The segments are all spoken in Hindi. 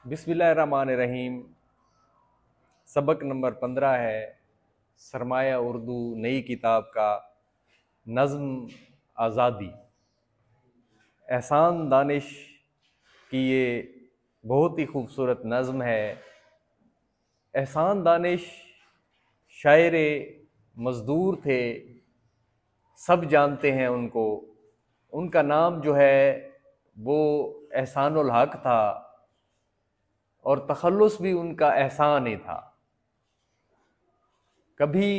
बिस्मिल्लाहिर्रहमानिर्रहीम। सबक नंबर 15 है सरमाया उर्दू नई किताब का नज़्म आज़ादी। एहसान दानिश की ये बहुत ही खूबसूरत नज़्म है। एहसान दानिश शायर मज़दूर थे, सब जानते हैं उनको। उनका नाम जो है वो एहसानुल हक था और तखल्लुस भी उनका एहसान ही था। कभी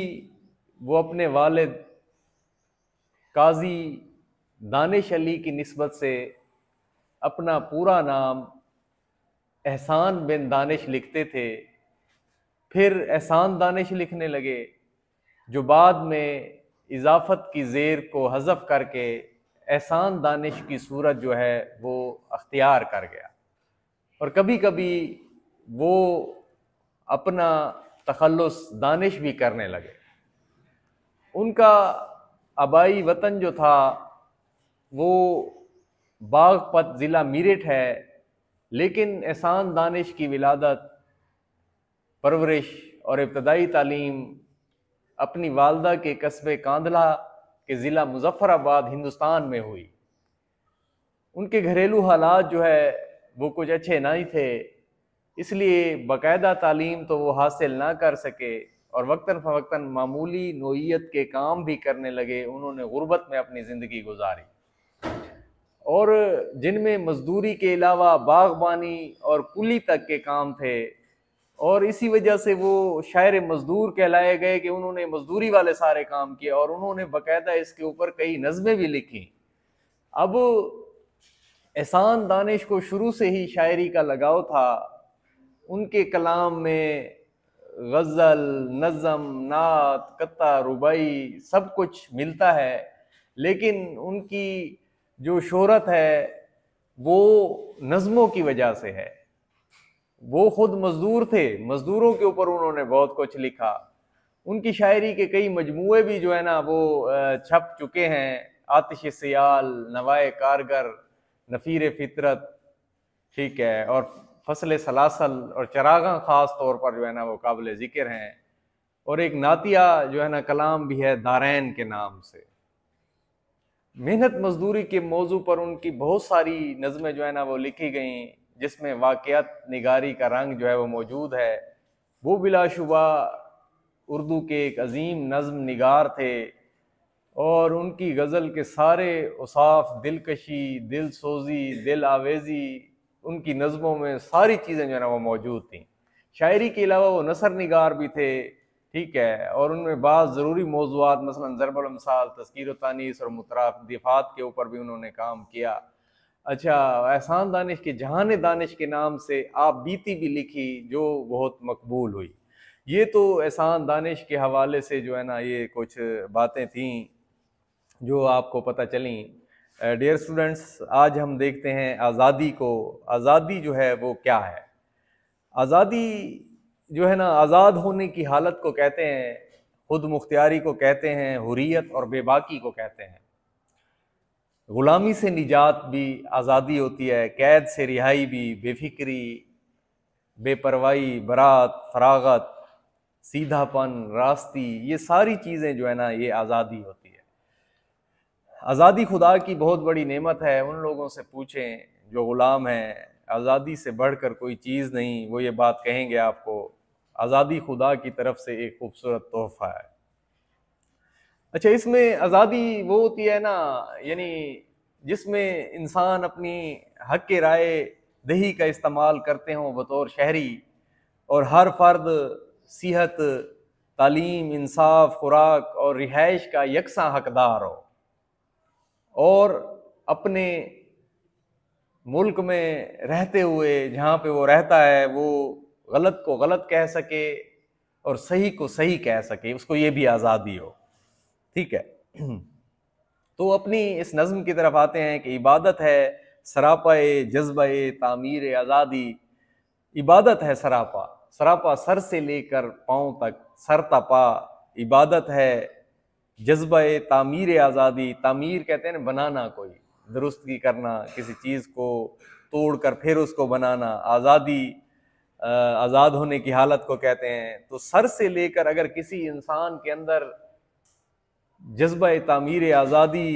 वो अपने वालिद काजी दानिश अली की निस्बत से अपना पूरा नाम एहसान बिन दानिश लिखते थे, फिर एहसान दानिश लिखने लगे, जो बाद में इजाफत की ज़ेर को हज़फ करके एहसान दानिश की सूरत जो है वो अख्तियार कर गया। और कभी कभी वो अपना तखल्लुस दानिश भी करने लगे। उनका आबाई वतन जो था वो बागपत ज़िला मीरठ है, लेकिन एहसान दानिश की विलादत, परवरिश और इब्तदाई तालीम अपनी वालदा के कस्बे कांदला के ज़िला मुजफ्फराबाद हिंदुस्तान में हुई। उनके घरेलू हालात जो है वो कुछ अच्छे नहीं थे, इसलिए बाकायदा तालीम तो वो हासिल ना कर सके और वक्तन फ़वक्तन मामूली नोइयत के काम भी करने लगे। उन्होंने गुर्बत में अपनी ज़िंदगी गुजारी और जिनमें मजदूरी के अलावा बागबानी और कुली तक के काम थे, और इसी वजह से वो शायर मजदूर कहलाए गए कि उन्होंने मजदूरी वाले सारे काम किए और उन्होंने बाकायदा इसके ऊपर कई नज़में भी लिखी। अब एहसान दानिश को शुरू से ही शायरी का लगाव था। उनके कलाम में गज़ल, नज़म, नात, कत्ता, रुबाई सब कुछ मिलता है, लेकिन उनकी जो शोहरत है वो नज़मों की वजह से है। वो खुद मज़दूर थे, मज़दूरों के ऊपर उन्होंने बहुत कुछ लिखा। उनकी शायरी के कई मजमूए भी जो है ना वो छप चुके हैं। आतिश सियाल, नवाए कारगर, नफ़ीर फितरत, ठीक है, और फसल सलासल और चरागा ख़ास तौर पर जो है ना वो काबिल ज़िक्र हैं। और एक नातिया जो है ना कलाम भी है दारैन के नाम से। मेहनत मजदूरी के मौजू पर उनकी बहुत सारी नज़में जो है ना वो लिखी गई, जिसमें वाक़यात निगारी का रंग जो है वो मौजूद है। वो बिलाशुबा उर्दू के एक अजीम नज़्म निगार थे और उनकी गज़ल के सारे औसाफ, दिलकशी, दिल सोजी, दिल आवेज़ी, उनकी नज़मों में सारी चीज़ें जो है ना वो मौजूद थीं। शायरी के अलावा वो नसर निगार भी थे, ठीक है, और उनमें बाज़ ज़रूरी मौज़ूआत मसलन ज़रबुल अमसाल, तज़कीर व तानीस और मुतरादिफ़ात के ऊपर भी उन्होंने काम किया। अच्छा, एहसान दानिश के जहान दानिश के नाम से आप बीती भी लिखी, जो बहुत मकबूल हुई। ये तो एहसान दानिश के हवाले से जो है ना ये कुछ बातें थीं जो आपको पता चली। डियर स्टूडेंट्स, आज हम देखते हैं आज़ादी को। आज़ादी जो है वो क्या है? आज़ादी जो है ना आज़ाद होने की हालत को कहते हैं, खुद मुख्तियारी को कहते हैं, हुर्रियत और बेबाकी को कहते हैं। ग़ुलामी से निजात भी आज़ादी होती है, कैद से रिहाई भी, बेफिक्री, बेपरवाही, बरात, फरागत, सीधापन, रास्ती, ये सारी चीज़ें जो है ना ये आज़ादी होती है। आज़ादी खुदा की बहुत बड़ी नेमत है। उन लोगों से पूछें जो ग़ुलाम हैं, आज़ादी से बढ़कर कोई चीज़ नहीं, वो ये बात कहेंगे आपको। आज़ादी खुदा की तरफ से एक खूबसूरत तोहफ़ा है। अच्छा, इसमें आज़ादी वो होती है ना, यानी जिसमें इंसान अपनी हक़ के राय दही का इस्तेमाल करते हों बतौर शहरी, और हर फ़र्द सेहत, तालीम, इंसाफ, खुराक और रिहाइश का यकसा हकदार हो, और अपने मुल्क में रहते हुए जहाँ पे वो रहता है वो गलत को गलत कह सके और सही को सही कह सके, उसको ये भी आज़ादी हो, ठीक है। तो अपनी इस नज़्म की तरफ आते हैं कि इबादत है सरापाए जज्बाए तामीर आज़ादी। इबादत है सरापा, सरापा सर से लेकर पाँव तक, सर तपा। इबादत है जज्बाए तामीर आज़ादी। तामीर कहते हैं ना बनाना, कोई दुरुस्तगी करना, किसी चीज़ को तोड़कर फिर उसको बनाना, आज़ादी, आज़ाद होने की हालत को कहते हैं। तो सर से लेकर अगर किसी इंसान के अंदर जज्बा तामीर आज़ादी,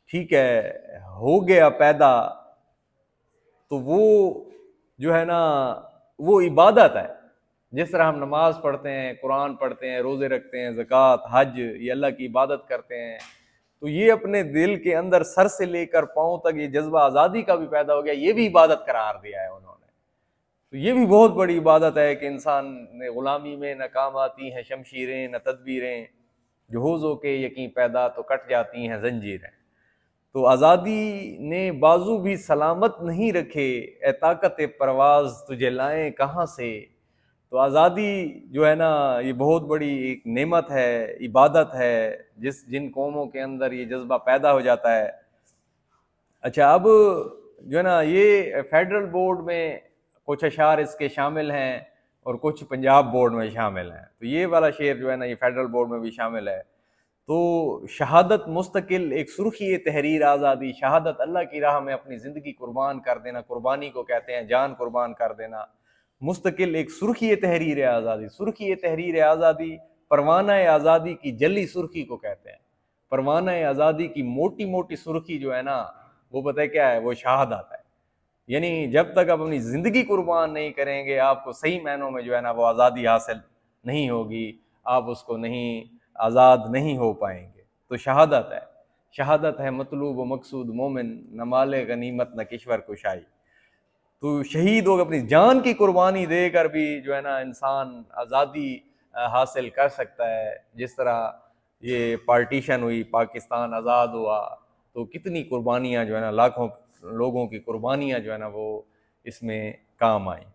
ठीक है, हो गया पैदा, तो वो जो है ना वो इबादत है। जिस तरह हम नमाज पढ़ते हैं, कुरान पढ़ते हैं, रोज़े रखते हैं, ज़कात, हज, ये अल्लाह की इबादत करते हैं, तो ये अपने दिल के अंदर सर से लेकर पाँव तक ये जज्बा आज़ादी का भी पैदा हो गया, ये भी इबादत करार दिया है उन्होंने। तो ये भी बहुत बड़ी इबादत है कि इंसान ने ग़ुलामी में न काम आती हैं शमशीरें न तदबीरें, जहोज़ों के यकीन पैदा तो कट जाती हैं जंजीरें। तो आज़ादी ने बाजू भी सलामत नहीं रखे, ए ताकत परवाज़ तुझे लाएं कहाँ से। तो आज़ादी जो है ना ये बहुत बड़ी एक नेमत है, इबादत है, जिन कौमों के अंदर ये जज्बा पैदा हो जाता है। अच्छा, अब जो है ना ये फेडरल बोर्ड में कुछ अशार इसके शामिल हैं और कुछ पंजाब बोर्ड में शामिल हैं। तो ये वाला शेर जो है ना ये फेडरल बोर्ड में भी शामिल है। तो शहादत मुस्तकिल एक सुर्खी तहरीर आज़ादी, शहादत अल्लाह की राह में अपनी ज़िंदगी कुर्बान कर देना, कुर्बानी को कहते हैं, जान कुर्बान कर देना। मुस्तकिल एक सुर्खी तहरीर आज़ादी, सुर्खी तहरीर आज़ादी परवाना आज़ादी की जली सुर्खी को कहते हैं। परवाना आज़ादी की मोटी मोटी सुर्खी जो है ना वो पता है क्या है, वो शहादत है। यानी जब तक आप अपनी ज़िंदगी कुर्बान नहीं करेंगे, आपको सही मायनों में जो है ना वो आज़ादी हासिल नहीं होगी, आप उसको नहीं आज़ाद नहीं हो पाएंगे। तो शहादत है, शहादत है मतलूब व मकसूद मोमिन, न माले गनीमत न किश्वर कुशाई। तो शहीद होकर अपनी जान की कुर्बानी देकर भी जो है ना इंसान आज़ादी हासिल कर सकता है। जिस तरह ये पार्टीशन हुई, पाकिस्तान आज़ाद हुआ, तो कितनी कुर्बानियाँ जो है ना, लाखों लोगों की कुर्बानियाँ जो है ना वो इसमें काम आई।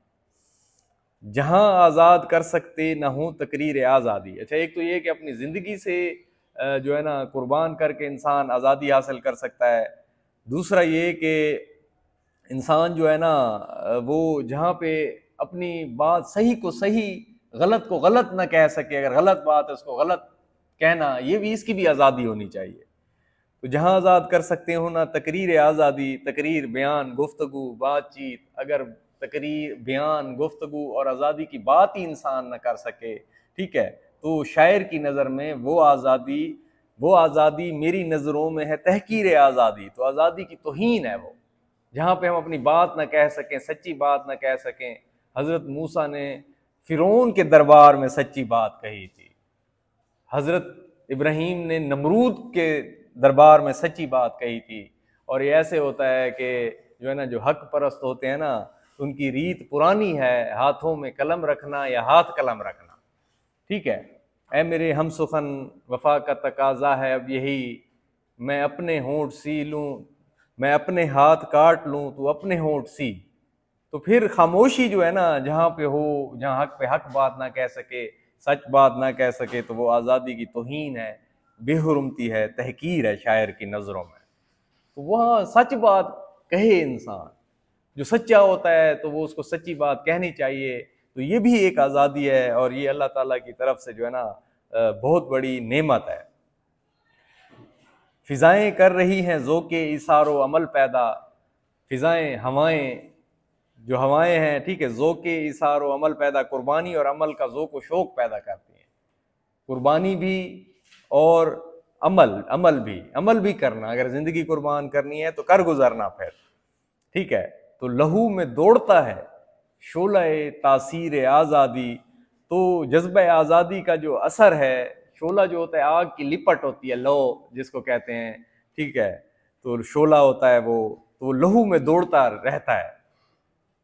जहाँ आज़ाद कर सकते न हो तकरीर आज़ादी। अच्छा, एक तो ये कि अपनी ज़िंदगी से जो है ना कुर्बान करके इंसान आज़ादी हासिल कर सकता है। दूसरा ये कि इंसान जो है ना वो जहाँ पे अपनी बात सही को सही, गलत को गलत ना कह सके, अगर गलत बात है उसको गलत कहना, ये भी इसकी भी आज़ादी होनी चाहिए। तो जहाँ आज़ाद कर सकते हो ना तकरीर आज़ादी, तकरीर बयान गुफ्तगू बातचीत, अगर तकरीर बयान गुफ्तगू और आज़ादी की बात ही इंसान न कर सके, ठीक है, तो शायर की नज़र में वो आज़ादी मेरी नज़रों में है तहकीर आज़ादी। तो आज़ादी की तौहीन है वो, जहाँ पे हम अपनी बात ना कह सकें, सच्ची बात ना कह सकें। हज़रत मूसा ने फ़िरौन के दरबार में सच्ची बात कही थी, हज़रत इब्राहीम ने नमरूद के दरबार में सच्ची बात कही थी। और ये ऐसे होता है कि जो है ना जो हक परस्त होते हैं ना, उनकी रीत पुरानी है, हाथों में कलम रखना या हाथ कलम रखना, ठीक है। ऐ मेरे हम सुखन वफा का तकाजा है अब यही, मैं अपने होंठ सी लूँ, मैं अपने हाथ काट लूँ तो अपने होंठ सी। तो फिर खामोशी जो है ना जहाँ पे हो, जहाँ हक पे हक बात ना कह सके, सच बात ना कह सके, तो वो आज़ादी की तौहीन है, बेहुरमती है, तहकीर है शायर की नज़रों में। तो वहाँ सच बात कहे इंसान, जो सच्चा होता है तो वो उसको सच्ची बात कहनी चाहिए। तो ये भी एक आज़ादी है और ये अल्लाह ताला की तरफ से जो है ना बहुत बड़ी नेमत है। फ़िज़ाएँ कर रही हैं ज़ोक़े इसारो अमल पैदा, फ़िज़ाएँ हवाएँ, जो हवाएं हैं, ठीक है, ज़ोक़े इसार व अमल पैदा, कुर्बानी और अमल का ज़ोक़ व शौक़ पैदा करती हैं। कुर्बानी भी और अमल भी करना, अगर ज़िंदगी कुर्बान करनी है तो कर गुजरना फिर, ठीक है। तो लहू में दौड़ता है शोला-ए तासीर आज़ादी। तो जज्बा आज़ादी का जो असर है, शोला जो होता है आग की लिपट होती है, लो जिसको कहते हैं, ठीक है, तो शोला होता है वो, तो वो लहू में दौड़ता रहता है,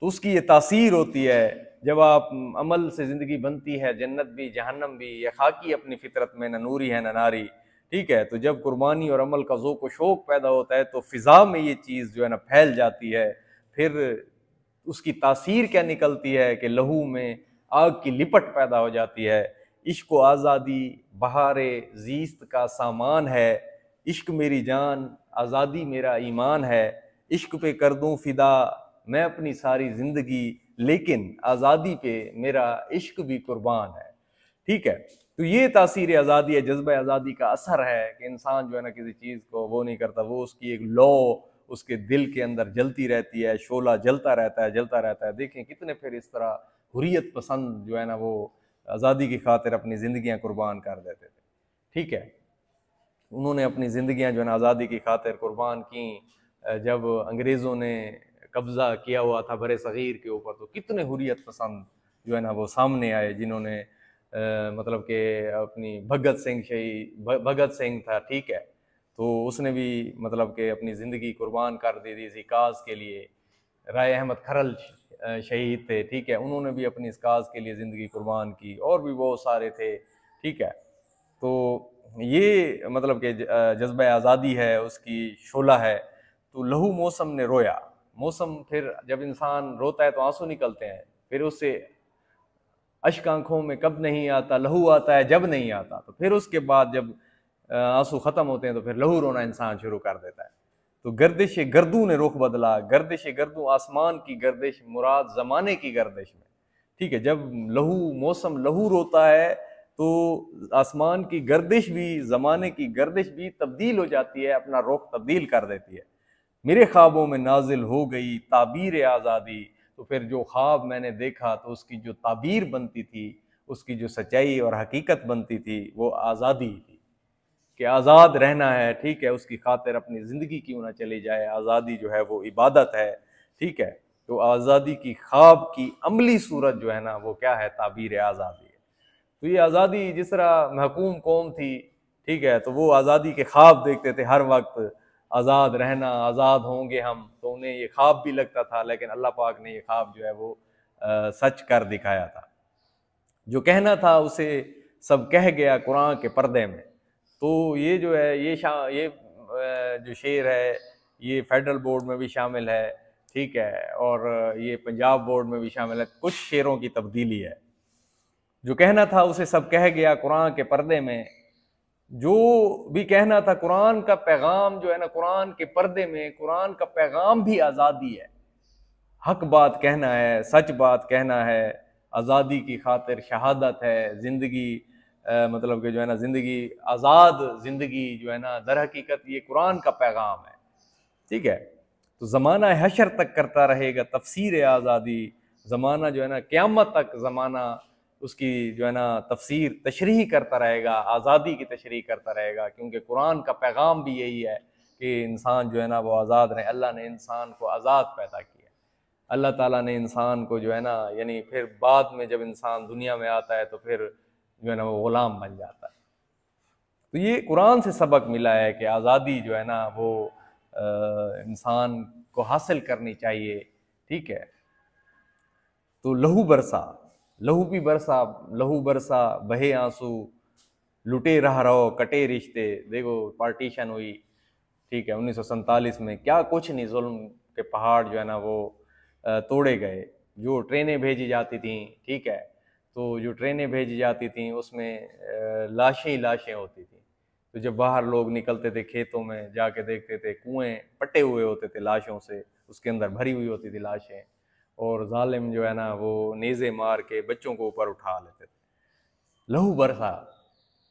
तो उसकी ये तासीर होती है। जब आप अमल से ज़िंदगी बनती है, जन्नत भी जहन्नम भी, या खाकी अपनी फितरत में न नूरी है न नारी, ठीक है। तो जब कुर्बानी और अमल का ज़ोक़ व शौक़ पैदा होता है तो फ़िज़ा में ये चीज़ जो है ना फैल जाती है। फिर उसकी तासीर क्या निकलती है कि लहू में आग की लिपट पैदा हो जाती है। इश्क व आज़ादी बहारे ज़ीस्त का सामान है, इश्क मेरी जान आज़ादी मेरा ईमान है, इश्क पे कर दूँ फ़िदा मैं अपनी सारी ज़िंदगी, लेकिन आज़ादी पे मेरा इश्क भी कुर्बान है, ठीक है। तो ये तासीर आज़ादी है, जज्बा आज़ादी का असर है कि इंसान जो है ना किसी चीज़ को वो नहीं करता, वो उसकी एक लौ उसके दिल के अंदर जलती रहती है, शोला जलता रहता है, जलता रहता है। देखें कितने फिर इस तरह हुर्रियत पसंद जो है ना वो आज़ादी की खातिर अपनी ज़िंदगियाँ कुर्बान कर देते थे। ठीक है, उन्होंने अपनी ज़िंदगियाँ जो है ना आज़ादी की खातिर कुर्बान की। जब अंग्रेज़ों ने कब्ज़ा किया हुआ था बरे सग़ीर के ऊपर, तो कितने हुर्रियत पसंद जो है ना वो सामने आए, जिन्होंने मतलब कि अपनी भगत सिंह था, ठीक है, तो उसने भी मतलब कि अपनी ज़िंदगी कुर्बान कर दी थी इसी काज के लिए। राय अहमद खरल शहीद थे, ठीक है, उन्होंने भी अपनी इस काज के लिए ज़िंदगी कुर्बान की, और भी बहुत सारे थे। ठीक है, तो ये मतलब कि जज्बा आज़ादी है, उसकी शोला है। तो लहू मौसम ने रोया। मौसम, फिर जब इंसान रोता है तो आंसू निकलते हैं, फिर उससे अश्क आंखों में कब नहीं आता, लहू आता है जब नहीं आता। तो फिर उसके बाद जब आंसू ख़त्म होते हैं तो फिर लहू रोना इंसान शुरू कर देता है। तो गर्दिश गर्दू ने रुख बदला। गर्दिश गर्दू आसमान की गर्दिश, मुराद ज़माने की गर्दिश में। ठीक है, जब मौसम लहू रोता है तो आसमान की गर्दिश भी, ज़माने की गर्दिश भी तब्दील हो जाती है, अपना रुख तब्दील कर देती है। मेरे ख्वाबों में नाजिल हो गई ताबीर आज़ादी। तो फिर जो ख्वाब मैंने देखा तो उसकी जो ताबीर बनती थी, उसकी जो सच्चाई और हकीकत बनती थी, वो आज़ादी थी कि आज़ाद रहना है। ठीक है, उसकी खातिर अपनी ज़िंदगी क्यों ना चली जाए। आज़ादी जो है वो इबादत है। ठीक है, तो आज़ादी की ख्वाब की अमली सूरत जो है ना वो क्या है, ताबीर आज़ादी है। तो ये आज़ादी, जिस तरह महकूम कौम थी, ठीक है, तो वो आज़ादी के ख्वाब देखते थे हर वक्त, आज़ाद रहना, आज़ाद होंगे हम। तो उन्हें ये ख्वाब भी लगता था, लेकिन अल्लाह पाक ने ये ख्वाब जो है वो सच कर दिखाया था। जो कहना था उसे सब कह गया कुरान के पर्दे में। तो ये जो है ये जो शेर है, ये फेडरल बोर्ड में भी शामिल है। ठीक है, और ये पंजाब बोर्ड में भी शामिल है। कुछ शेरों की तब्दीली है। जो कहना था उसे सब कह गया कुरान के पर्दे में। जो भी कहना था, कुरान का पैगाम जो है ना, कुरान के पर्दे में कुरान का पैगाम भी आज़ादी है। हक बात कहना है, सच बात कहना है, आज़ादी की खातिर शहादत है। ज़िंदगी मतलब कि जो है ना, ज़िंदगी आज़ाद ज़िंदगी जो है ना, दर हकीकत ये कुरान का पैगाम है। ठीक है, तो ज़माना हशर तक करता रहेगा तफसीर आज़ादी। ज़माना जो है ना, क़यामत तक ज़माना उसकी जो है ना तफसीर तशरीह करता रहेगा, आज़ादी की तशरीह करता रहेगा, क्योंकि कुरान का पैगाम भी यही है कि इंसान जो है ना वो आज़ाद रहे। अल्लाह ने इंसान को आज़ाद पैदा किया। अल्लाह ताला ने इंसान को जो है ना, यानी फिर बाद में जब इंसान दुनिया में आता है तो फिर जो है ना वो ग़ुलाम बन जाता है। तो ये कुरान से सबक मिला है कि आज़ादी जो है ना वो इंसान को हासिल करनी चाहिए। ठीक है, तो लहू बरसा, लहू भी बरसा, लहू बरसा बहे आंसू, लुटे रह रहो कटे रिश्ते। देखो पार्टीशन हुई, ठीक है, 1947 में, क्या कुछ नहीं, जुल्म के पहाड़ जो है ना वो तोड़े गए। जो ट्रेनें भेजी जाती थी, ठीक है, तो जो ट्रेनें भेजी जाती थी उसमें लाशें ही लाशें होती थी। तो जब बाहर लोग निकलते थे खेतों में, जाके देखते थे कुएं पटे हुए होते थे लाशों से, उसके अंदर भरी हुई होती थी लाशें, और जालिम जो है ना वो नेज़े मार के बच्चों को ऊपर उठा लेते थे। लहू बरसा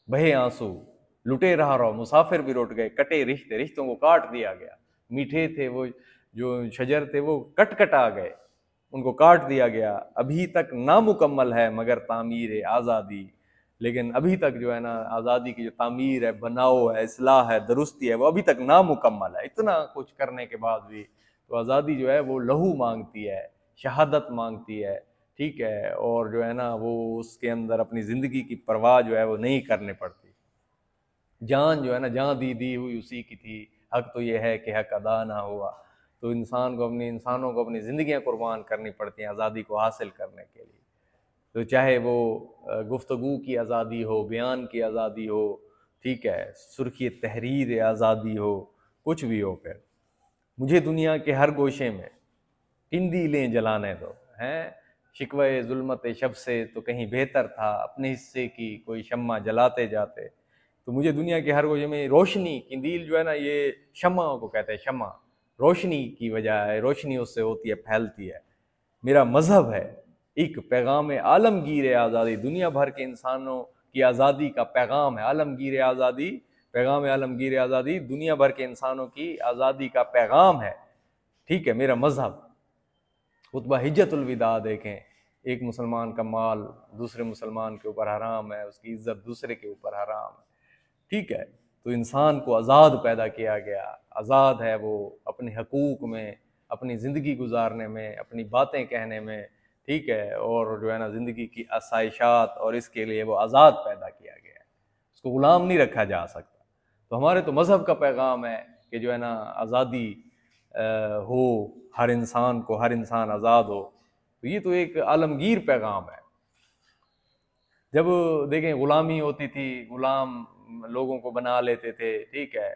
बहे आंसू, लुटे रहा रहो, मुसाफिर भी लौट गए, कटे रिश्ते, रिश्तों को काट दिया गया। मीठे थे वो जो शजर थे वो कट कटा गए, उनको काट दिया गया। अभी तक नामुकम्मल है मगर तामीर आज़ादी। लेकिन अभी तक जो है ना आज़ादी की जो तामीर है, बनाओ है, इस्लाह है, दुरुस्ती है, वो अभी तक नामुकम्मल है। इतना कुछ करने के बाद भी तो आज़ादी जो है वो लहू मांगती है, शहादत मांगती है। ठीक है, और जो है ना वो उसके अंदर अपनी ज़िंदगी की परवाह जो है वो नहीं करने पड़ती। जान जो है ना, जान दी हुई उसी की थी। हक तो ये है कि हक अदा ना हुआ। तो इंसानों को अपनी ज़िंदगियाँ कुर्बान करनी पड़ती हैं आज़ादी को हासिल करने के लिए। तो चाहे वो गुफ्तगू की आज़ादी हो, बयान की आज़ादी हो, ठीक है, सुर्खी तहरीर आज़ादी हो, कुछ भी हो। फिर मुझे दुनिया के हर गोशे में किंदीलें जलाने दो, हैं शिकवे जुल्मत शब से तो कहीं बेहतर था अपने हिस्से की कोई शम्मा जलाते जाते। तो मुझे दुनिया के हर गोशे में रोशनी, किंदील जो है ना ये शम्मा को कहते हैं, शम्मा रोशनी की वजह है, रोशनी उससे होती है, फैलती है। मेरा मजहब है एक पैगाम आलमगीर आज़ादी, दुनिया भर के इंसानों की आज़ादी का पैगाम है। आलमगीर आज़ादी पैगाम आलमगीर आज़ादी दुनिया भर के इंसानों की आज़ादी का पैगाम है। ठीक है, मेरा मज़हब। खुतबा हिज्जतुल विदा देखें, एक मुसलमान का माल दूसरे मुसलमान के ऊपर हराम है, उसकी इज्जत दूसरे के ऊपर हराम है। ठीक है, तो इंसान को आज़ाद पैदा किया गया, आज़ाद है वो अपने हकूक़ में, अपनी ज़िंदगी गुजारने में, अपनी बातें कहने में। ठीक है, और जो है ना ज़िंदगी की आसाइशात, और इसके लिए वो आज़ाद पैदा किया गया है, उसको ग़ुलाम नहीं रखा जा सकता। तो हमारे तो मज़हब का पैगाम है कि जो है ना आज़ादी हो, हर इंसान को, हर इंसान आज़ाद हो। तो ये तो एक आलमगीर पैगाम है। जब देखें ग़ुलामी होती थी, ग़ुलाम लोगों को बना लेते थे। ठीक है,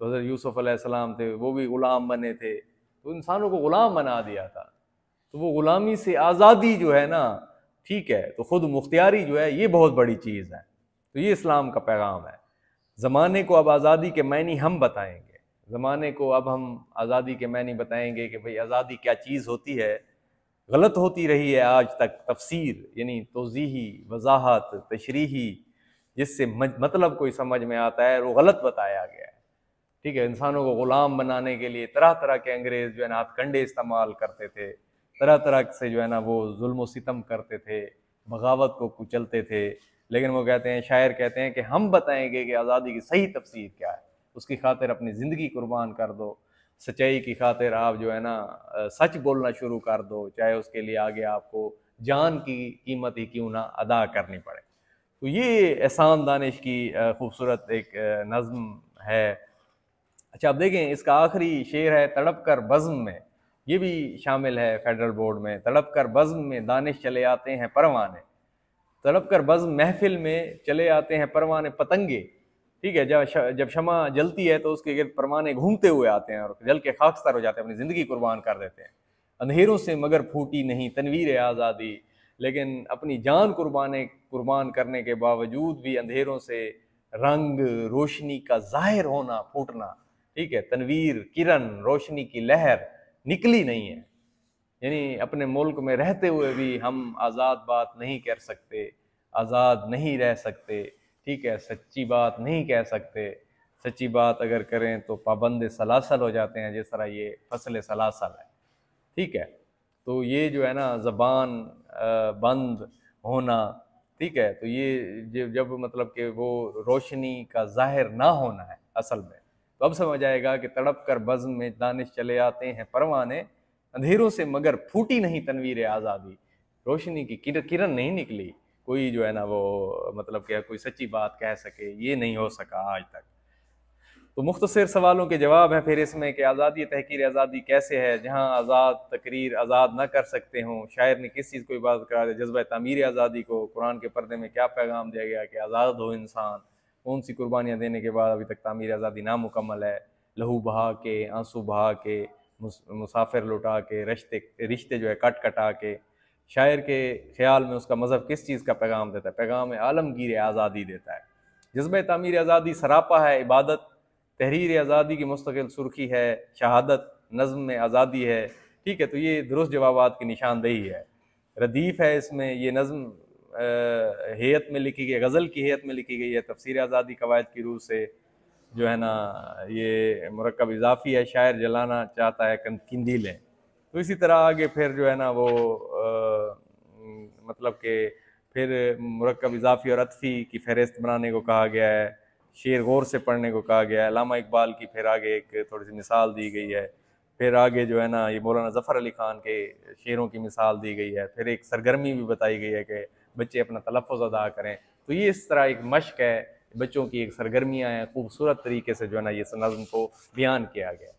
तो हज़रत यूसुफ़ अलैहिस्सलाम थे, वो भी ग़ुलाम बने थे, तो इंसानों को ग़ुलाम बना दिया था। तो वो ग़ुलामी से आज़ादी जो है ना, ठीक है, तो ख़ुद मुख्तियारी जो है, ये बहुत बड़ी चीज़ है। तो ये इस्लाम का पैगाम है। ज़माने को अब आज़ादी के मायने हम बताएंगे, ज़माने को अब हम आज़ादी के मायने बताएंगे कि भाई आज़ादी क्या चीज़ होती है। गलत होती रही है आज तक तफसीर, यानी तौज़ीही, वज़ाहत, तशरीही, जिससे मतलब कोई समझ में आता है, वो गलत बताया गया है। ठीक है, इंसानों को ग़ुलाम बनाने के लिए तरह तरह के अंग्रेज़ जो है ना हथकंडे इस्तेमाल करते थे, तरह तरह से जो है ना वो जुल्म व सितम करते थे, बगावत को कुचलते थे। लेकिन वो कहते हैं, शायर कहते हैं कि हम बताएंगे कि आज़ादी की सही तफसीर क्या है। उसकी खातिर अपनी ज़िंदगी कुर्बान कर दो, सच्चाई की खातिर आप जो है ना सच बोलना शुरू कर दो, चाहे उसके लिए आगे आपको जान की कीमत ही क्यों ना अदा करनी पड़े। तो ये एहसान दानिश की खूबसूरत एक नज़्म है। अच्छा, अब देखें इसका आखिरी शेर है, तड़प कर बज़्म में, ये भी शामिल है फेडरल बोर्ड में। तड़प कर बज़्म में दानिश चले आते हैं परवाने, तड़प कर बज़्म महफिल में चले आते हैं परवाने पतंगे। ठीक है, जब शमा जलती है तो उसके गिर्द परवाने घूमते हुए आते हैं और जल के खाकसार हो जाते हैं, अपनी ज़िंदगी कुर्बान कर देते हैं। अंधेरों से मगर फूटी नहीं तनवीर आज़ादी, लेकिन अपनी जान कुर्बान करने के बावजूद भी अंधेरों से रंग रोशनी का ज़ाहिर होना, फूटना, ठीक है, तनवीर, किरण, रोशनी की लहर निकली नहीं है। यानी अपने मुल्क में रहते हुए भी हम आज़ाद बात नहीं कर सकते, आज़ाद नहीं रह सकते। ठीक है, सच्ची बात नहीं कह सकते, सच्ची बात अगर करें तो पाबंद सलासल हो जाते हैं, जिस तरह ये फसल सलासल है। ठीक है, तो ये जो है ना ज़बान बंद होना, ठीक है, तो ये जब मतलब कि वो रोशनी का ज़ाहिर ना होना है असल में, तो अब समझ आएगा कि तड़प कर बज़्म में दानिश चले आते हैं परवाने, अंधेरों से मगर फूटी नहीं तनवीर आज़ादी, रोशनी की किरण नहीं निकली, कोई जो है ना वो मतलब कि कोई सच्ची बात कह सके, ये नहीं हो सका आज तक। तो मुख्तसर सवालों के जवाब हैं फिर इसमें कि आज़ादी तहकीर आज़ादी कैसे है, जहाँ आज़ाद तकरीर आज़ाद ना कर सकते हों। शायर ने किस चीज़ को इबादत करा दिया, जज्बा तामीर आज़ादी को। कुरान के पर्दे में क्या पैगाम दिया गया कि आज़ाद हो इंसान। कौन सी कुर्बानियाँ देने के बाद अभी तक तामीर आज़ादी नामुकम्मल है। लहू बहा के, आंसू बहा के, मुसाफिर लुटा के, रिश्ते जो है कट कटा के। शायर के ख्याल में उसका मज़हब किस चीज़ का पैगाम देता है, पैगाम आलमगीर आज़ादी देता है। जज्बा तामीर आज़ादी सरापा है इबादत, तहरीर आज़ादी की मुस्तकिल सुर्खी है शहादत, नज़्म में आज़ादी है। ठीक है, तो ये दुरुस्त जवाबात की निशानदेही है। रदीफ़ है इसमें, ये नज़्म हेयत में लिखी गई, गज़ल की हेयत में लिखी गई है, तफसीर आज़ादी कवायद की रूह से जो है ना ये मुरक्कब इजाफ़ी है, शायर जलाना चाहता है किंदीलें। तो इसी तरह आगे फिर जो है ना वो मतलब कि फिर मुरक्कब इजाफ़ी और अतफ़ी की फ़हरिस्त बनाने को कहा गया है, शेर गौर से पढ़ने को कहा गया है। अल्लामा इकबाल की फिर आगे एक थोड़ी सी मिसाल दी गई है। फिर आगे जो है ना ये मौलाना ज़फ़र अली ख़ान के शेरों की मिसाल दी गई है। फिर एक सरगर्मी भी बताई गई है कि बच्चे अपना तलफ़्फ़ुज़ अदा करें। तो ये इस तरह एक मश्क है, बच्चों की एक सरगर्मियाँ हैं, खूबसूरत तरीके से जो है ना ये नज़्म को बयान किया गया।